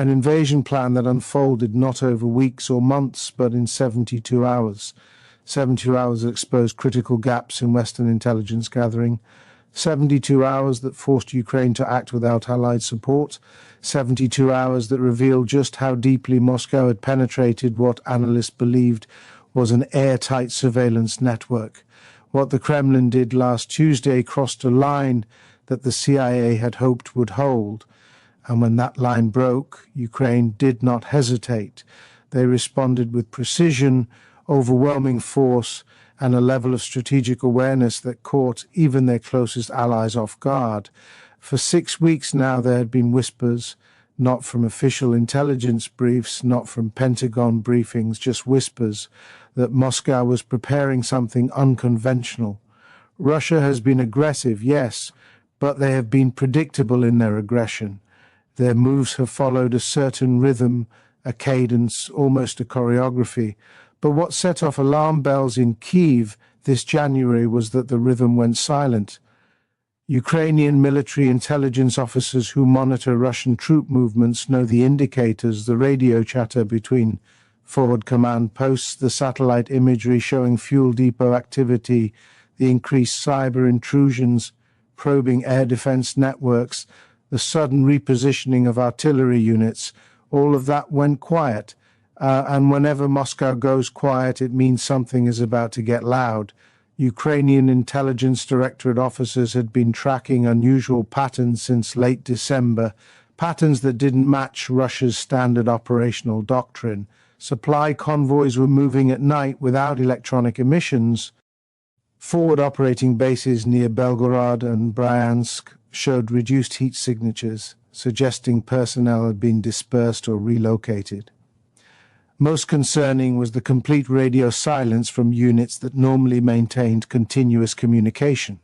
An invasion plan that unfolded not over weeks or months, but in 72 hours. 72 hours that exposed critical gaps in Western intelligence gathering. 72 hours that forced Ukraine to act without Allied support. 72 hours that revealed just how deeply Moscow had penetrated what analysts believed was an airtight surveillance network. What the Kremlin did last Tuesday crossed a line that the CIA had hoped would hold. And when that line broke, Ukraine did not hesitate. They responded with precision, overwhelming force, and a level of strategic awareness that caught even their closest allies off guard. For 6 weeks now there had been whispers, not from official intelligence briefs, not from Pentagon briefings, just whispers, that Moscow was preparing something unconventional. Russia has been aggressive, yes, but they have been predictable in their aggression. Their moves have followed a certain rhythm, a cadence, almost a choreography. But what set off alarm bells in Kyiv this January was that the rhythm went silent. Ukrainian military intelligence officers who monitor Russian troop movements know the indicators, the radio chatter between forward command posts, the satellite imagery showing fuel depot activity, the increased cyber intrusions, probing air defense networks, the sudden repositioning of artillery units. All of that went quiet. And whenever Moscow goes quiet, it means something is about to get loud. Ukrainian intelligence directorate officers had been tracking unusual patterns since late December, patterns that didn't match Russia's standard operational doctrine. Supply convoys were moving at night without electronic emissions. Forward operating bases near Belgorod and Bryansk showed reduced heat signatures, suggesting personnel had been dispersed or relocated. Most concerning was the complete radio silence from units that normally maintained continuous communication.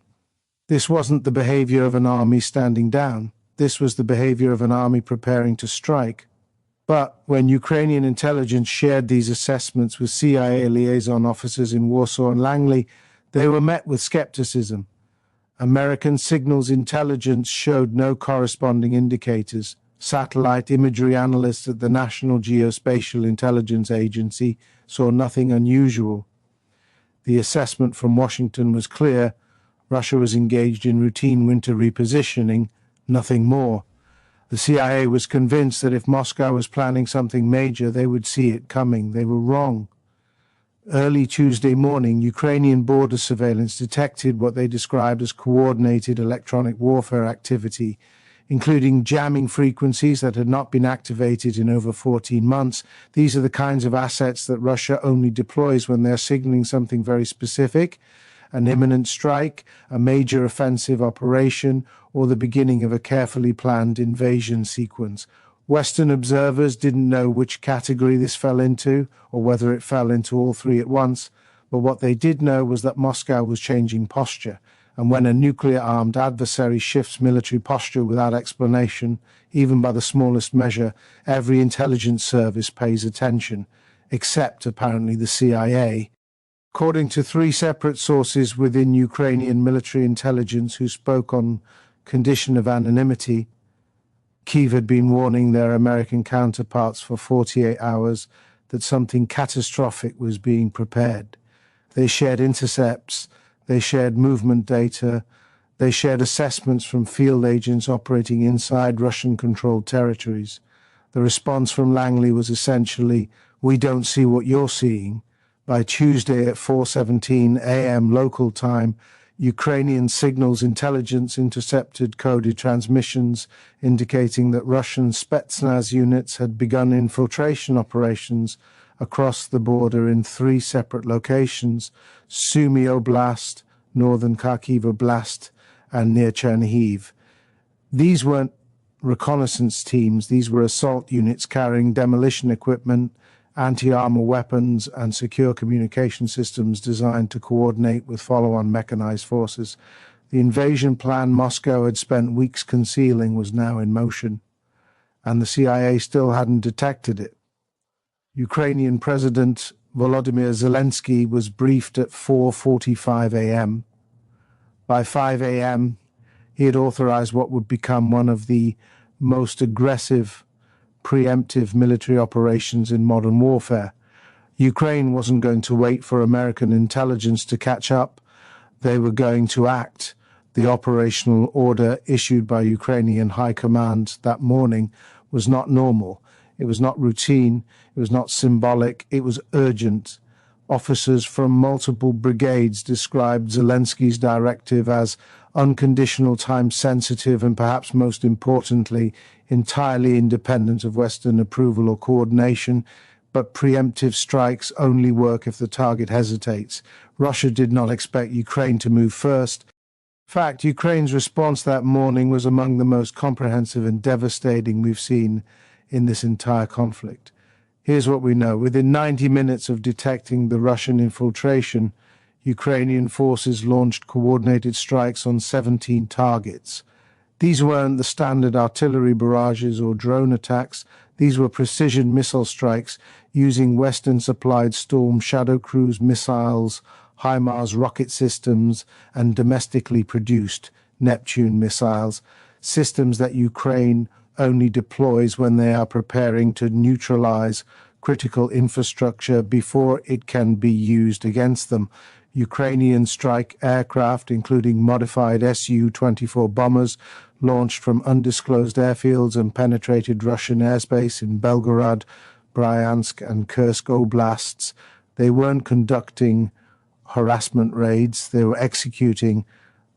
This wasn't the behavior of an army standing down. This was the behavior of an army preparing to strike. But when Ukrainian intelligence shared these assessments with CIA liaison officers in Warsaw and Langley, they were met with skepticism. American signals intelligence showed no corresponding indicators. Satellite imagery analysts at the National Geospatial Intelligence Agency saw nothing unusual. The assessment from Washington was clear. Russia was engaged in routine winter repositioning, nothing more. The CIA was convinced that if Moscow was planning something major, they would see it coming. They were wrong. Early Tuesday morning, Ukrainian border surveillance detected what they described as coordinated electronic warfare activity, including jamming frequencies that had not been activated in over 14 months. These are the kinds of assets that Russia only deploys when they're signaling something very specific, an imminent strike, a major offensive operation, or the beginning of a carefully planned invasion sequence. Western observers didn't know which category this fell into, or whether it fell into all three at once, but what they did know was that Moscow was changing posture, and when a nuclear-armed adversary shifts military posture without explanation, even by the smallest measure, every intelligence service pays attention, except apparently the CIA. According to three separate sources within Ukrainian military intelligence who spoke on condition of anonymity, Kyiv had been warning their American counterparts for 48 hours that something catastrophic was being prepared. They shared intercepts, they shared movement data, they shared assessments from field agents operating inside Russian-controlled territories. The response from Langley was essentially, "We don't see what you're seeing." By Tuesday at 4:17 a.m. local time, Ukrainian signals intelligence intercepted coded transmissions indicating that Russian Spetsnaz units had begun infiltration operations across the border in three separate locations: Sumy Oblast, northern Kharkiv Oblast, and near Chernihiv. These weren't reconnaissance teams, these were assault units carrying demolition equipment, anti-armor weapons, and secure communication systems designed to coordinate with follow-on mechanized forces. The invasion plan Moscow had spent weeks concealing was now in motion, and the CIA still hadn't detected it. Ukrainian President Volodymyr Zelenskyy was briefed at 4:45 a.m. By 5 a.m., he had authorized what would become one of the most aggressive preemptive military operations in modern warfare. Ukraine wasn't going to wait for American intelligence to catch up. They were going to act. The operational order issued by Ukrainian High Command that morning was not normal. It was not routine. It was not symbolic. It was urgent. Officers from multiple brigades described Zelensky's directive as unconditional, time-sensitive, and perhaps most importantly, entirely independent of Western approval or coordination. But preemptive strikes only work if the target hesitates. Russia did not expect Ukraine to move first. In fact, Ukraine's response that morning was among the most comprehensive and devastating we've seen in this entire conflict. Here's what we know. Within 90 minutes of detecting the Russian infiltration, Ukrainian forces launched coordinated strikes on 17 targets. These weren't the standard artillery barrages or drone attacks. These were precision missile strikes using Western-supplied Storm Shadow Cruise missiles, HIMARS rocket systems, and domestically produced Neptune missiles, systems that Ukraine only deploys when they are preparing to neutralize critical infrastructure before it can be used against them. Ukrainian strike aircraft, including modified Su-24 bombers, launched from undisclosed airfields and penetrated Russian airspace in Belgorod, Bryansk, and Kursk oblasts. They weren't conducting harassment raids. They were executing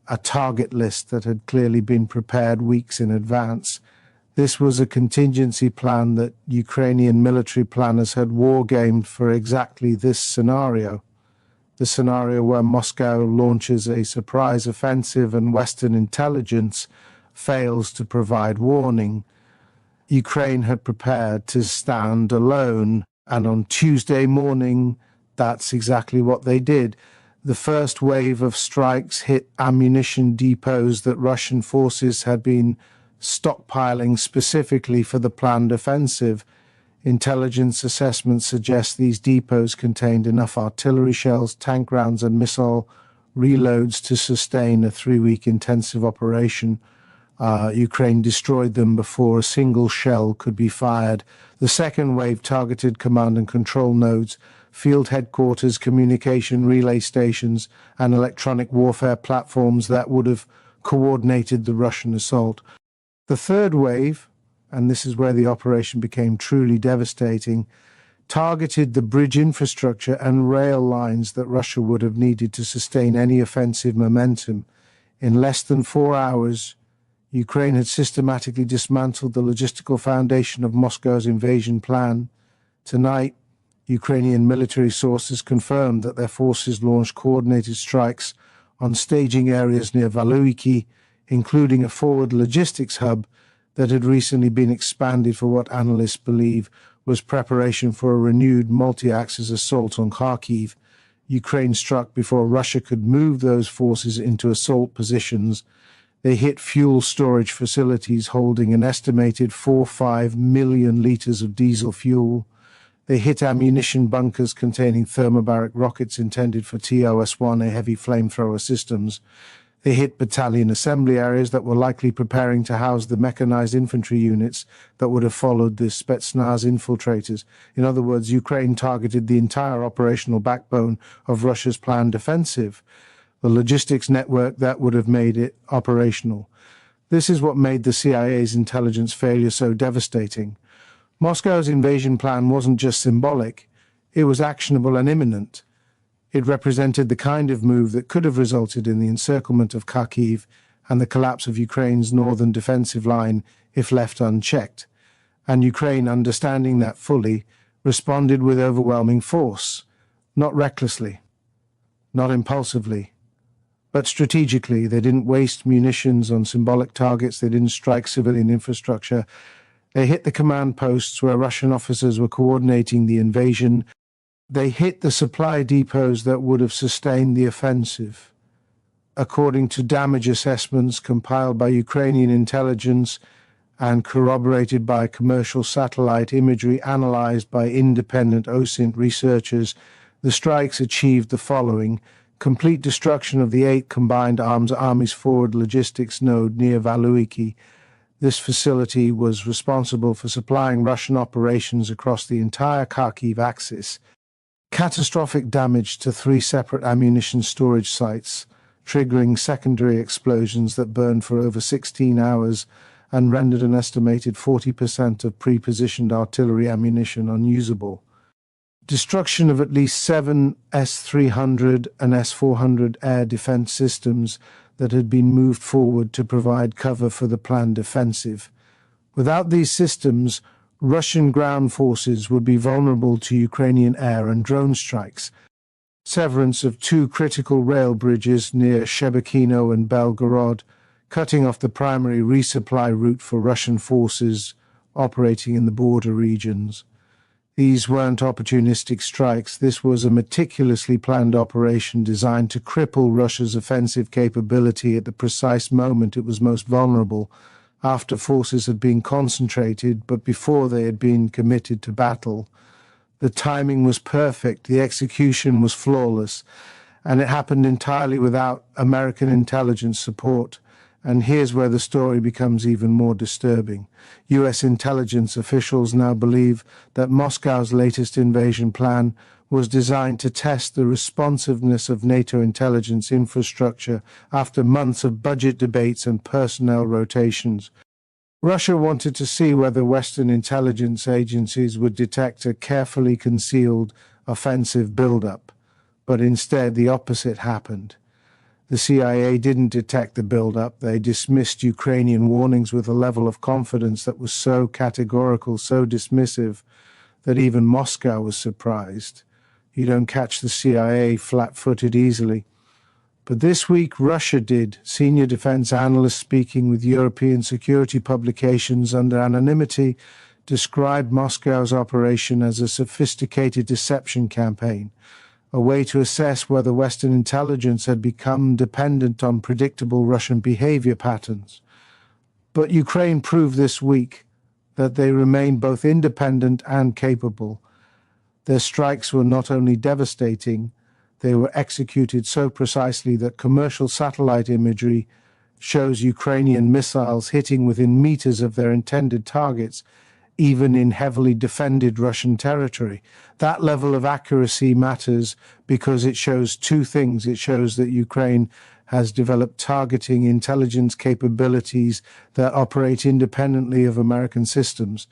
a target list that had clearly been prepared weeks in advance. This was a contingency plan that Ukrainian military planners had wargamed for exactly this scenario. The scenario where Moscow launches a surprise offensive and Western intelligence fails to provide warning. Ukraine had prepared to stand alone, and on Tuesday morning, that's exactly what they did. The first wave of strikes hit ammunition depots that Russian forces had been stockpiling specifically for the planned offensive. Intelligence assessments suggest these depots contained enough artillery shells, tank rounds, and missile reloads to sustain a 3-week intensive operation. Ukraine destroyed them before a single shell could be fired. The second wave targeted command and control nodes, field headquarters, communication relay stations, and electronic warfare platforms that would have coordinated the Russian assault. The third wave, and this is where the operation became truly devastating, targeted the bridge infrastructure and rail lines that Russia would have needed to sustain any offensive momentum. In less than 4 hours, Ukraine had systematically dismantled the logistical foundation of Moscow's invasion plan. Tonight, Ukrainian military sources confirmed that their forces launched coordinated strikes on staging areas near Valuiki, including a forward logistics hub that had recently been expanded for what analysts believe was preparation for a renewed multi-axis assault on Kharkiv. Ukraine struck before Russia could move those forces into assault positions. They hit fuel storage facilities holding an estimated 4-5 million liters of diesel fuel. They hit ammunition bunkers containing thermobaric rockets intended for TOS-1, a heavy flamethrower systems. They hit battalion assembly areas that were likely preparing to house the mechanized infantry units that would have followed the Spetsnaz infiltrators. In other words, Ukraine targeted the entire operational backbone of Russia's planned offensive, the logistics network that would have made it operational. This is what made the CIA's intelligence failure so devastating. Moscow's invasion plan wasn't just symbolic, it was actionable and imminent. It represented the kind of move that could have resulted in the encirclement of Kharkiv and the collapse of Ukraine's northern defensive line if left unchecked. And Ukraine, understanding that fully, responded with overwhelming force, not recklessly, not impulsively, but strategically. They didn't waste munitions on symbolic targets. They didn't strike civilian infrastructure. They hit the command posts where Russian officers were coordinating the invasion. They hit the supply depots that would have sustained the offensive. According to damage assessments compiled by Ukrainian intelligence and corroborated by commercial satellite imagery analyzed by independent OSINT researchers, the strikes achieved the following: complete destruction of the 8 Combined Arms Armies forward logistics node near Valuiki. This facility was responsible for supplying Russian operations across the entire Kharkiv axis. Catastrophic damage to 3 separate ammunition storage sites, triggering secondary explosions that burned for over 16 hours and rendered an estimated 40% of pre-positioned artillery ammunition unusable. Destruction of at least 7 S-300 and S-400 air defense systems that had been moved forward to provide cover for the planned offensive. Without these systems, Russian ground forces would be vulnerable to Ukrainian air and drone strikes. Severance of 2 critical rail bridges near Shebekino and Belgorod, cutting off the primary resupply route for Russian forces operating in the border regions. These weren't opportunistic strikes. This was a meticulously planned operation designed to cripple Russia's offensive capability at the precise moment it was most vulnerable, after forces had been concentrated but before they had been committed to battle. The timing was perfect, the execution was flawless, and it happened entirely without American intelligence support. And here's where the story becomes even more disturbing. U.S. intelligence officials now believe that Moscow's latest invasion plan was designed to test the responsiveness of NATO intelligence infrastructure after months of budget debates and personnel rotations. Russia wanted to see whether Western intelligence agencies would detect a carefully concealed offensive buildup, but instead the opposite happened. The CIA didn't detect the buildup. They dismissed Ukrainian warnings with a level of confidence that was so categorical, so dismissive, that even Moscow was surprised. You don't catch the CIA flat-footed easily. But this week, Russia did. Senior defense analysts speaking with European security publications under anonymity described Moscow's operation as a sophisticated deception campaign, a way to assess whether Western intelligence had become dependent on predictable Russian behavior patterns. But Ukraine proved this week that they remain both independent and capable. Their strikes were not only devastating, they were executed so precisely that commercial satellite imagery shows Ukrainian missiles hitting within meters of their intended targets, even in heavily defended Russian territory. That level of accuracy matters because it shows 2 things. It shows that Ukraine has developed targeting intelligence capabilities that operate independently of American systems.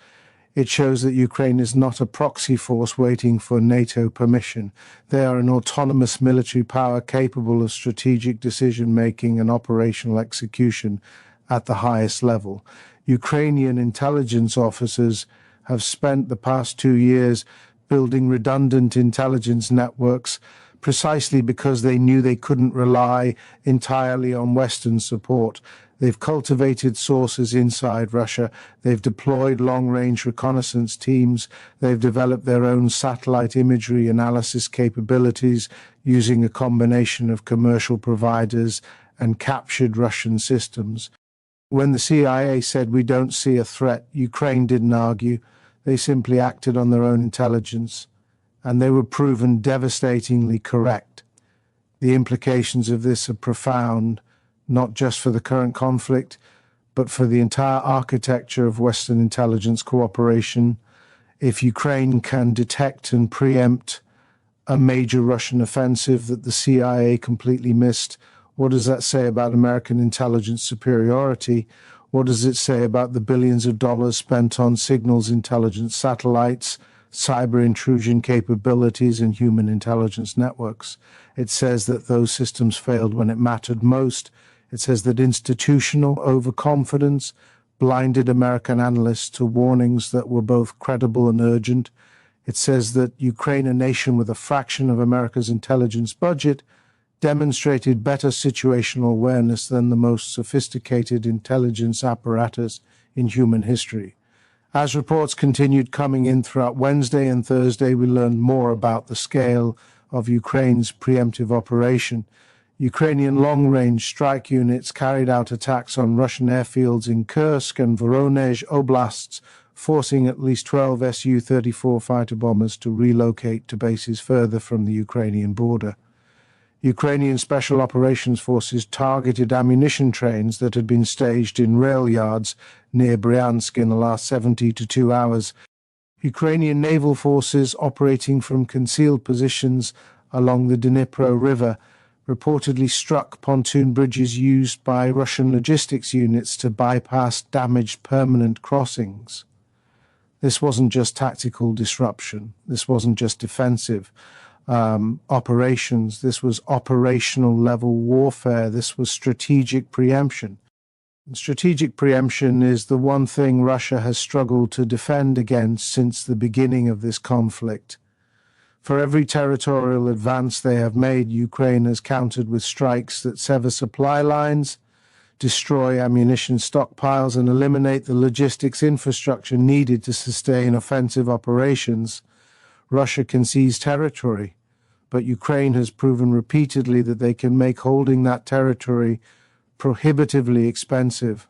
It shows that Ukraine is not a proxy force waiting for NATO permission. They are an autonomous military power capable of strategic decision-making and operational execution at the highest level. Ukrainian intelligence officers have spent the past 2 years building redundant intelligence networks precisely because they knew they couldn't rely entirely on Western support. They've cultivated sources inside Russia. They've deployed long-range reconnaissance teams. They've developed their own satellite imagery analysis capabilities using a combination of commercial providers and captured Russian systems. When the CIA said we don't see a threat, Ukraine didn't argue. They simply acted on their own intelligence, and they were proven devastatingly correct. The implications of this are profound, not just for the current conflict, but for the entire architecture of Western intelligence cooperation. If Ukraine can detect and preempt a major Russian offensive that the CIA completely missed, what does that say about American intelligence superiority? What does it say about the billions of dollars spent on signals intelligence satellites, cyber intrusion capabilities, and human intelligence networks? It says that those systems failed when it mattered most. It says that institutional overconfidence blinded American analysts to warnings that were both credible and urgent. It says that Ukraine, a nation with a fraction of America's intelligence budget, demonstrated better situational awareness than the most sophisticated intelligence apparatus in human history. As reports continued coming in throughout Wednesday and Thursday, we learned more about the scale of Ukraine's preemptive operation. Ukrainian long-range strike units carried out attacks on Russian airfields in Kursk and Voronezh oblasts, forcing at least 12 Su-34 fighter bombers to relocate to bases further from the Ukrainian border. Ukrainian Special Operations Forces targeted ammunition trains that had been staged in rail yards near Bryansk in the last 72 hours. Ukrainian naval forces operating from concealed positions along the Dnipro River reportedly struck pontoon bridges used by Russian logistics units to bypass damaged permanent crossings. This wasn't just tactical disruption. This wasn't just defensive operations. This was operational level warfare. This was strategic preemption. And strategic preemption is the one thing Russia has struggled to defend against since the beginning of this conflict. For every territorial advance they have made, Ukraine has countered with strikes that sever supply lines, destroy ammunition stockpiles, and eliminate the logistics infrastructure needed to sustain offensive operations. Russia can seize territory, but Ukraine has proven repeatedly that they can make holding that territory prohibitively expensive.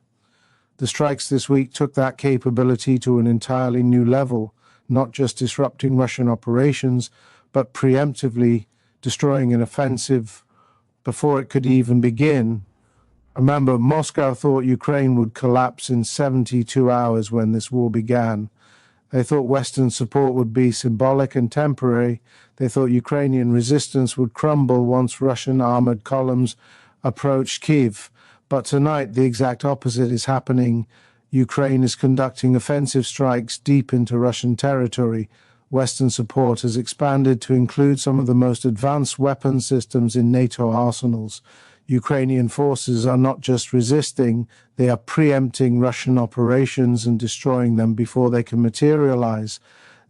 The strikes this week took that capability to an entirely new level, not just disrupting Russian operations, but preemptively destroying an offensive before it could even begin. Remember, Moscow thought Ukraine would collapse in 72 hours when this war began. They thought Western support would be symbolic and temporary. They thought Ukrainian resistance would crumble once Russian armored columns approached Kyiv. But tonight, the exact opposite is happening. Ukraine is conducting offensive strikes deep into Russian territory. Western support has expanded to include some of the most advanced weapon systems in NATO arsenals. Ukrainian forces are not just resisting, they are preempting Russian operations and destroying them before they can materialize.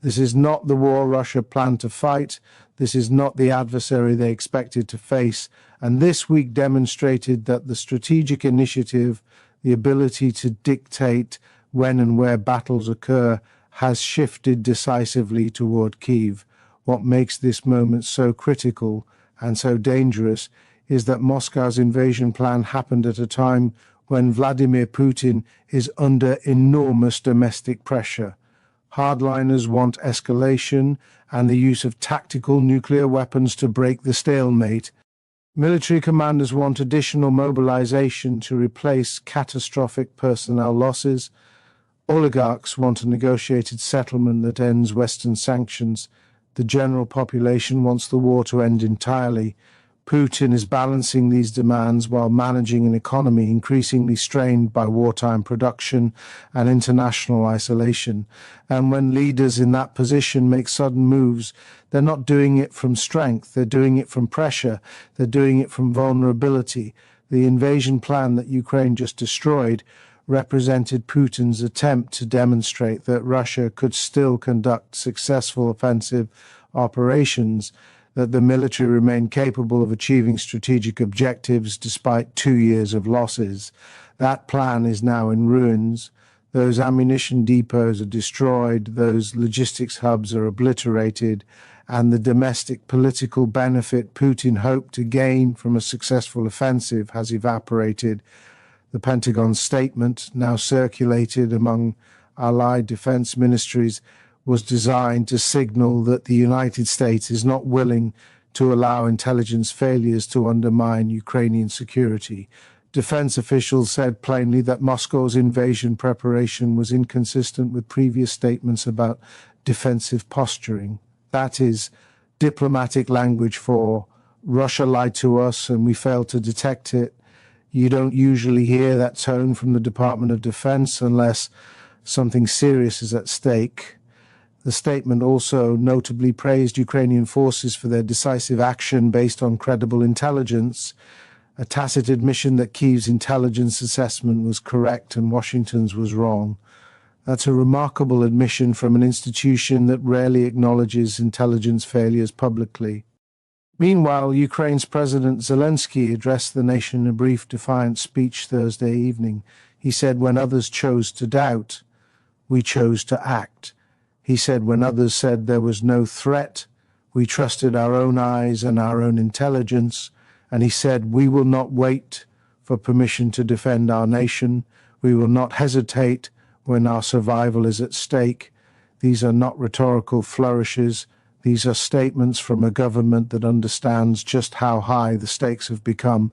This is not the war Russia planned to fight. This is not the adversary they expected to face. And this week demonstrated that the strategic initiative, the ability to dictate when and where battles occur, has shifted decisively toward Kyiv. What makes this moment so critical and so dangerous is that Moscow's invasion plan happened at a time when Vladimir Putin is under enormous domestic pressure. Hardliners want escalation and the use of tactical nuclear weapons to break the stalemate. Military commanders want additional mobilization to replace catastrophic personnel losses. Oligarchs want a negotiated settlement that ends Western sanctions. The general population wants the war to end entirely. Putin is balancing these demands while managing an economy increasingly strained by wartime production and international isolation. And when leaders in that position make sudden moves, they're not doing it from strength, they're doing it from pressure, they're doing it from vulnerability. The invasion plan that Ukraine just destroyed represented Putin's attempt to demonstrate that Russia could still conduct successful offensive operations, that the military remained capable of achieving strategic objectives despite 2 years of losses. That plan is now in ruins. Those ammunition depots are destroyed, those logistics hubs are obliterated, and the domestic political benefit Putin hoped to gain from a successful offensive has evaporated. The Pentagon statement, now circulated among allied defense ministries, was designed to signal that the United States is not willing to allow intelligence failures to undermine Ukrainian security. Defense officials said plainly that Moscow's invasion preparation was inconsistent with previous statements about defensive posturing. That is diplomatic language for Russia lied to us and we failed to detect it. You don't usually hear that tone from the Department of Defense unless something serious is at stake. The statement also notably praised Ukrainian forces for their decisive action based on credible intelligence, a tacit admission that Kyiv's intelligence assessment was correct and Washington's was wrong. That's a remarkable admission from an institution that rarely acknowledges intelligence failures publicly. Meanwhile, Ukraine's President Zelenskyy addressed the nation in a brief defiant speech Thursday evening. He said, "When others chose to doubt, we chose to act." He said, "When others said there was no threat, we trusted our own eyes and our own intelligence." And he said, "We will not wait for permission to defend our nation. We will not hesitate when our survival is at stake." These are not rhetorical flourishes. These are statements from a government that understands just how high the stakes have become.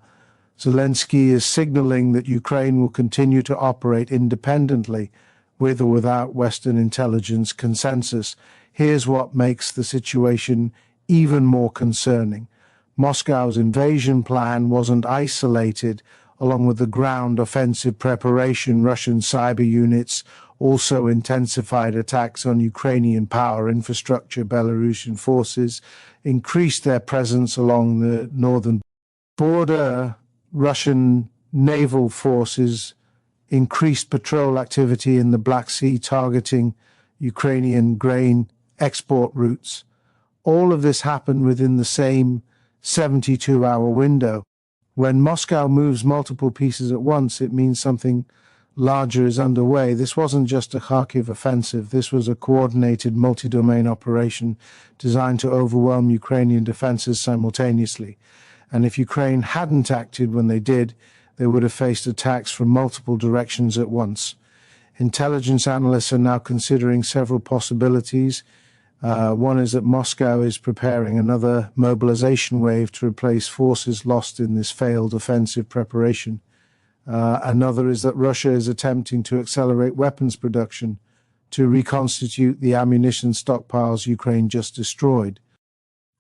Zelenskyy is signaling that Ukraine will continue to operate independently, with or without Western intelligence consensus. Here's what makes the situation even more concerning. Moscow's invasion plan wasn't isolated. Along with the ground offensive preparation, Russian cyber units also intensified attacks on Ukrainian power infrastructure. Belarusian forces increased their presence along the northern border. Russian naval forces increased patrol activity in the Black Sea, targeting Ukrainian grain export routes. All of this happened within the same 72-hour window. When Moscow moves multiple pieces at once, it means something larger is underway. This wasn't just a Kharkiv offensive. This was a coordinated multi-domain operation designed to overwhelm Ukrainian defenses simultaneously. And if Ukraine hadn't acted when they did, they would have faced attacks from multiple directions at once. Intelligence analysts are now considering several possibilities. One is that Moscow is preparing another mobilization wave to replace forces lost in this failed offensive preparation. Another is that Russia is attempting to accelerate weapons production to reconstitute the ammunition stockpiles Ukraine just destroyed.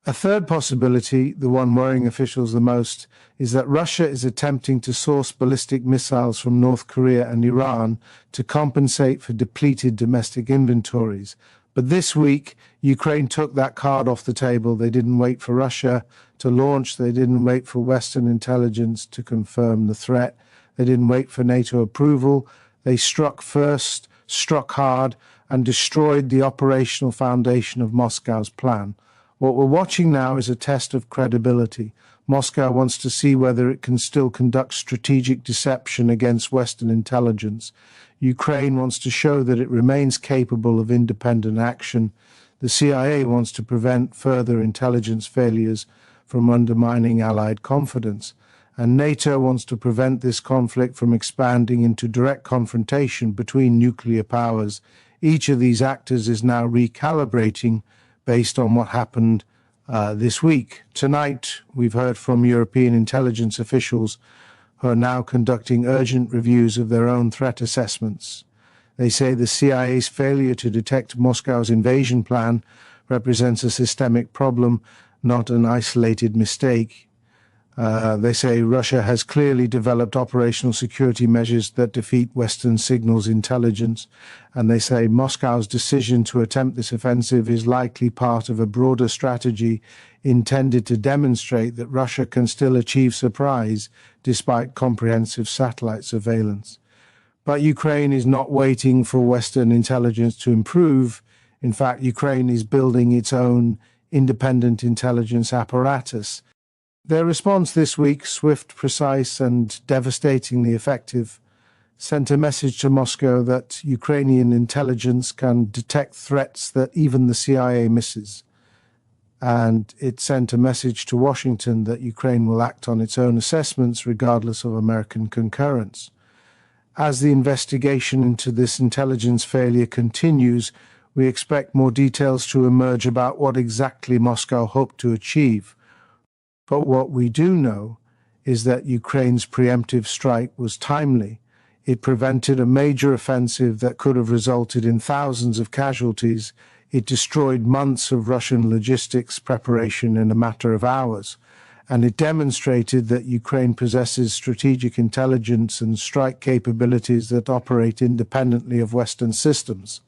A third possibility, the one worrying officials the most, is that Russia is attempting to source ballistic missiles from North Korea and Iran to compensate for depleted domestic inventories. But this week, Ukraine took that card off the table. They didn't wait for Russia to launch. They didn't wait for Western intelligence to confirm the threat. They didn't wait for NATO approval. They struck first, struck hard, and destroyed the operational foundation of Moscow's plan. What we're watching now is a test of credibility. Moscow wants to see whether it can still conduct strategic deception against Western intelligence. Ukraine wants to show that it remains capable of independent action. The CIA wants to prevent further intelligence failures from undermining Allied confidence. And NATO wants to prevent this conflict from expanding into direct confrontation between nuclear powers. Each of these actors is now recalibrating based on what happened this week. Tonight, we've heard from European intelligence officials who are now conducting urgent reviews of their own threat assessments. They say the CIA's failure to detect Moscow's invasion plan represents a systemic problem, not an isolated mistake. They say Russia has clearly developed operational security measures that defeat Western signals intelligence, and they say Moscow's decision to attempt this offensive is likely part of a broader strategy intended to demonstrate that Russia can still achieve surprise despite comprehensive satellite surveillance. But Ukraine is not waiting for Western intelligence to improve. In fact, Ukraine is building its own independent intelligence apparatus. Their response this week, swift, precise, and devastatingly effective, sent a message to Moscow that Ukrainian intelligence can detect threats that even the CIA misses. And it sent a message to Washington that Ukraine will act on its own assessments regardless of American concurrence. As the investigation into this intelligence failure continues, we expect more details to emerge about what exactly Moscow hoped to achieve. But what we do know is that Ukraine's preemptive strike was timely. It prevented a major offensive that could have resulted in thousands of casualties. It destroyed months of Russian logistics preparation in a matter of hours. And it demonstrated that Ukraine possesses strategic intelligence and strike capabilities that operate independently of Western systems.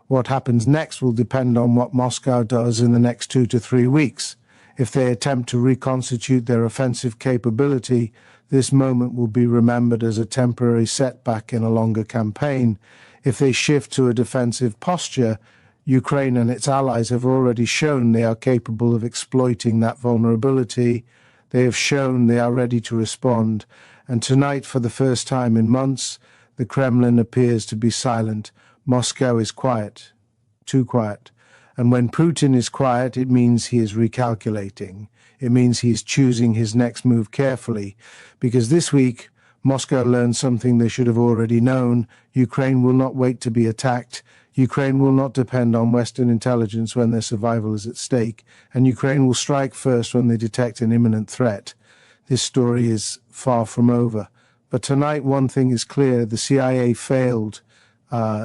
What happens next will depend on what Moscow does in the next 2 to 3 weeks. If they attempt to reconstitute their offensive capability, this moment will be remembered as a temporary setback in a longer campaign. If they shift to a defensive posture, Ukraine and its allies have already shown they are capable of exploiting that vulnerability. They have shown they are ready to respond. And tonight, for the first time in months, the Kremlin appears to be silent. Moscow is quiet, too quiet. And when Putin is quiet, it means he is recalculating. It means he is choosing his next move carefully. Because this week, Moscow learned something they should have already known. Ukraine will not wait to be attacked. Ukraine will not depend on Western intelligence when their survival is at stake, and Ukraine will strike first when they detect an imminent threat. This story is far from over. But tonight, one thing is clear: the CIA failed,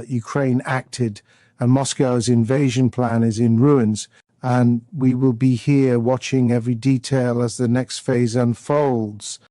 Ukraine acted, and Moscow's invasion plan is in ruins. And we will be here watching every detail as the next phase unfolds.